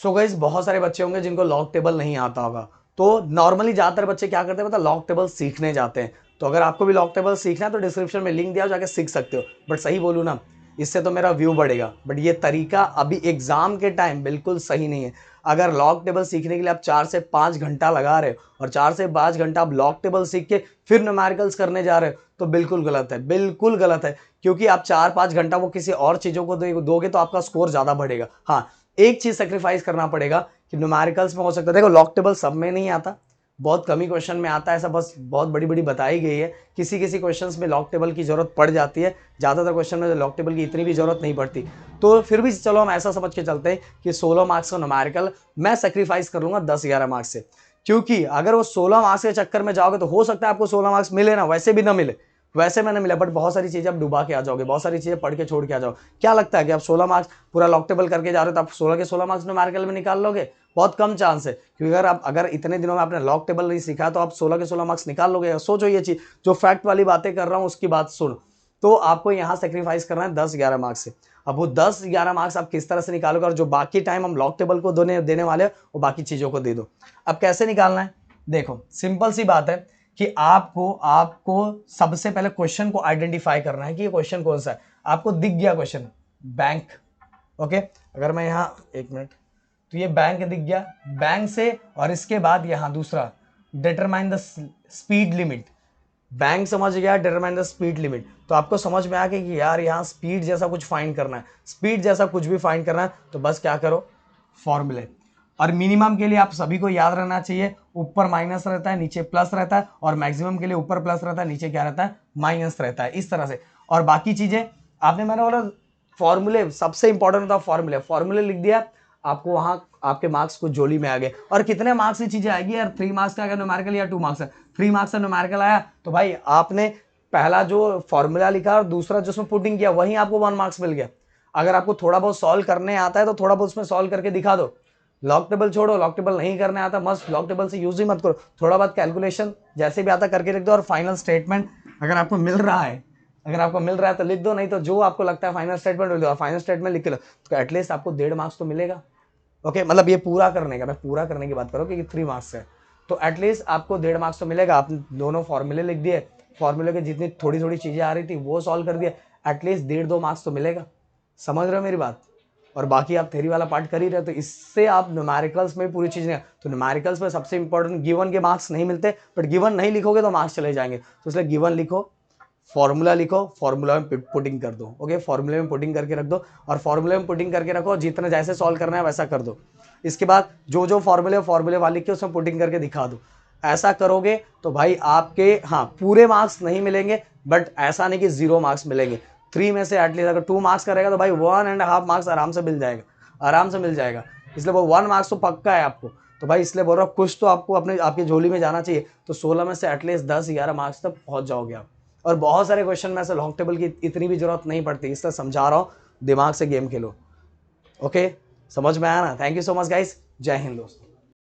So guys बहुत सारे बच्चे होंगे जिनको लॉग टेबल नहीं आता होगा। तो नॉर्मली ज़्यादातर बच्चे क्या करते हैं, मतलब लॉग टेबल सीखने जाते हैं। तो अगर आपको भी लॉग टेबल सीखना है तो डिस्क्रिप्शन में लिंक दिया, जाके सीख सकते हो। बट सही बोलूँ ना, इससे तो मेरा व्यू बढ़ेगा, बट ये तरीका अभी एग्जाम के टाइम बिल्कुल सही नहीं है। अगर लॉग टेबल सीखने के लिए आप 4 से 5 घंटा लगा रहे हो और 4 से 5 घंटा आप लॉग टेबल सीख के फिर न्यूमेरिकल्स करने जा रहे हो, तो बिल्कुल गलत है, बिल्कुल गलत है। क्योंकि आप 4-5 घंटा वो किसी और चीज़ों को दोगे तो आपका स्कोर ज़्यादा बढ़ेगा। हाँ, एक चीज़ सेक्रीफाइस करना पड़ेगा कि न्यूमेरिकल्स में हो सकता है, देखो लॉग टेबल सब में नहीं आता, बहुत कम ही क्वेश्चन में आता है, ऐसा बस बहुत बड़ी बड़ी बताई गई है। किसी किसी क्वेश्चंस में लॉग टेबल की जरूरत पड़ जाती है, ज़्यादातर क्वेश्चन में लॉग टेबल की इतनी भी जरूरत नहीं पड़ती। तो फिर भी चलो हम ऐसा समझ के चलते हैं कि 16 मार्क्स का न्यूमेरिकल मैं सेक्रीफाइस कर लूंगा 10-11 मार्क्स से। क्योंकि अगर वो 16 मार्क्स के चक्कर में जाओगे तो हो सकता है आपको 16 मार्क्स मिले ना, वैसे भी ना मिले, वैसे मैंने मिला, बट बहुत सारी चीजें आप डुबा के आ जाओगे, बहुत सारी चीजें पढ़ के छोड़ के आ जाओ। क्या लगता है कि आप 16 मार्क्स पूरा लॉग टेबल करके जा रहे हो तो आप 16 के 16 मार्क्स न्यूमेरिकल में निकाल लोगे? बहुत कम चांस है। क्योंकि अगर इतने दिनों में आपने लॉग टेबल नहीं सीखा तो आप 16 के 16 मार्क्स निकाल लोगे? सोचो ये चीज, जो फैक्ट वाली बातें कर रहा हूं उसकी बात सुन। तो आपको यहाँ सेक्रीफाइस करना है 10-11 मार्क्स से। अब वो 10-11 मार्क्स आप किस तरह से निकालोगे, और जो बाकी टाइम हम लॉग टेबल को देने वाले हैं वो बाकी चीजों को दे दो। अब कैसे निकालना है, देखो सिंपल सी बात है कि आपको आपको सबसे पहले क्वेश्चन को आइडेंटिफाई करना है कि ये क्वेश्चन कौन सा है। आपको दिख गया क्वेश्चन बैंक, ओके, अगर मैं यहाँ एक मिनट, तो ये बैंक दिख गया, बैंक से, और इसके बाद यहाँ दूसरा determine the speed limit, bank समझ गया, डिटरमाइन द स्पीड लिमिट। तो आपको समझ में आ गया कि यार यहाँ स्पीड जैसा कुछ फाइंड करना है, स्पीड जैसा कुछ भी फाइंड करना है तो बस क्या करो, फॉर्मूले। और मिनिमम के लिए आप सभी को याद रहना चाहिए, ऊपर माइनस रहता है नीचे प्लस रहता है, और मैक्सिमम के लिए ऊपर प्लस रहता है नीचे क्या रहता है, माइनस रहता है, इस तरह से। और बाकी चीजें आपने, मैंने बोला फॉर्मूले सबसे इंपॉर्टेंट होता है, फॉर्मूले, फॉर्मूले लिख दिया, आपको वहां आपके मार्क्स कुछ जोली में आ गए। और कितने मार्क्स की चीजें आएगी यार, 3 मार्क्स का अगर न्यूमेरिकल या 2 मार्क्स है, 3 मार्क्स का न्यूमेरिकल आया तो भाई आपने पहला जो फॉर्मूला लिखा और दूसरा जिसमें पुटिंग किया वहीं आपको 1 मार्क्स मिल गया। अगर आपको थोड़ा बहुत सॉल्व करने आता है तो थोड़ा बहुत उसमें सॉल्व करके दिखा दो। लॉग टेबल छोड़ो, लॉग टेबल नहीं करने आता मस्त लॉग टेबल से यूज ही मत करो, थोड़ा बहुत कैलकुलेशन जैसे भी आता करके लिख दो। और फाइनल स्टेटमेंट अगर आपको मिल रहा है, अगर आपको मिल रहा है तो लिख दो, नहीं तो जो आपको लगता है फाइनल स्टेटमेंट लिख दो, और फाइनल स्टेटमेंट लिख लो तो एटलीस्ट आपको 1.5 मार्क्स तो मिलेगा। ओके, मतलब ये पूरा करने का, मैं पूरा करने की बात करूँ कि 3 मार्क्स है तो एटलीस्ट आपको 1.5 मार्क्स तो मिलेगा। आपने दोनों फॉर्मूले लिख दिए, फॉर्मूले के जितनी थोड़ी थोड़ी चीजें आ रही थी वो सॉल्व कर दिए, एटलीस्ट 1.5-2 मार्क्स तो मिलेगा। समझ रहे हो मेरी बात? और बाकी आप थ्योरी वाला पार्ट कर ही रहे हो, तो इससे आप न्यूमेरिकल्स में पूरी चीजें, तो न्यूमेरिकल्स में सबसे इंपॉर्टेंट गिवन के मार्क्स नहीं मिलते, बट गिवन नहीं लिखोगे तो मार्क्स चले जाएंगे। तो इसलिए गिवन लिखो, फॉर्मूला लिखो, फॉर्मूला में पुटिंग कर दो। ओके, फॉर्मूले में पुटिंग करके रख दो, और फॉर्मूले में पुटिंग करके रखो, जितना जैसे सॉल्व करना है वैसा कर दो। इसके बाद जो जो फॉर्मूले वाले लिख के उसमें पुटिंग करके दिखा दो। ऐसा करोगे तो भाई आपके, हाँ, पूरे मार्क्स नहीं मिलेंगे, बट ऐसा नहीं कि 0 मार्क्स मिलेंगे। 3 में से एटलीस्ट अगर 2 मार्क्स का रहेगा तो भाई 1.5 मार्क्स आराम से मिल जाएगा, आराम से मिल जाएगा। इसलिए वो 1 मार्क्स तो पक्का है आपको। तो भाई इसलिए बोल रहा हूँ कुछ तो आपको अपने आपकी झोली में जाना चाहिए। तो 16 में से एटलीस्ट 10-11 मार्क्स तक पहुंच जाओगे आप। और बहुत सारे क्वेश्चन में ऐसे लॉन्ग टेबल की इतनी भी जरूरत नहीं पड़ती, इसलिए समझा रहा हूँ, दिमाग से गेम खेलो। ओके, समझ में आया ना? Thank you so much guys, जय हिंद दोस्तों।